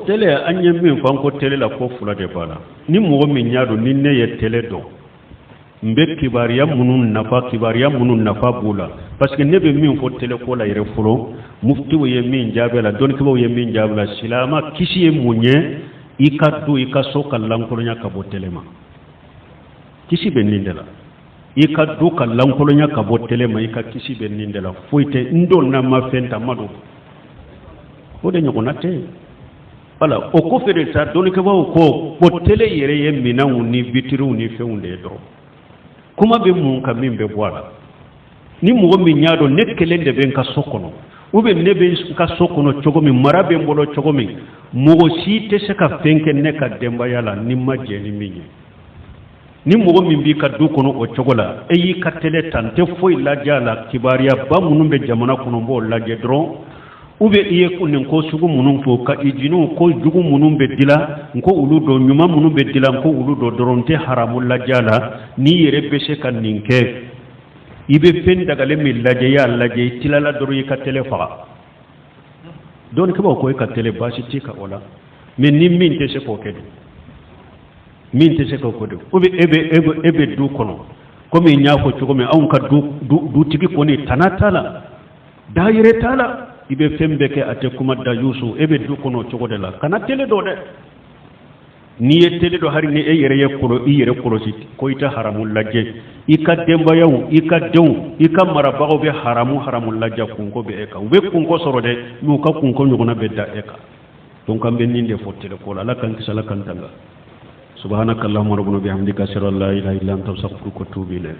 tele anye min fanko tele la ko fula de bala ni mo min nyaado ni ne ye tele do mbe kibariya munun nafa bula parce que ne be min fo tele ko la yere fulo mufti wo ye min jabela don kibo ye min jabela silama kisi ye munye ikaddu ikaso kallanko nya kabo telema kisi be nindela ikaddu kallanko nya kabo telema ikakisi be nindela foite ndo na mafenta madu ko de nyoko te wala o ko fere sa don ke ba ko ko tele yere ye minawu ni bitiru ni feunde do kuma be mun ka min be boala ni mo mi nyaado nekkelende ben ka sokono ube nebe ka sokono chogomi marabe mbolo chogomi mo si te se ka fenke ne ka demba yala ni majje ni minye ni mo mi bi ka du kono o chogola e yi ka tele tante foi la jala kibariya ba munumbe jamana kono bo la jedron ube iye kunin ko sugu munun fo ka ijinu ko jugu munun be dila nko uludo nyuma munun be dila nko uludo doronte haramul la jala ni yere bese kan ninke ibe fen daga le mi laje ya laje tilala doro yi ka tele fa don ko ko ka tele bashi tika wala men ni min te se ko kedo min te se ko kodo ube ebe du kono ko mi nyaako to ko mi an ka du tigi ko ni tanatala daire tala ibe fembe ke ate kuma da yusu ebe du kono chogode la kana tele do de ni ye tele do hari ni e yere kolo sit ko ita haramul lajje ika demba yaw ika dew ika marabago be haramul lajja kunko be eka be kunko sorode mu ka kunko nyugona be da eka don kambe ninde fotele ko la kan kisala kan tanga subhanakallahumma rabbana bihamdika ashhadu an la ilaha illa anta astaghfiruka wa atubu ilayk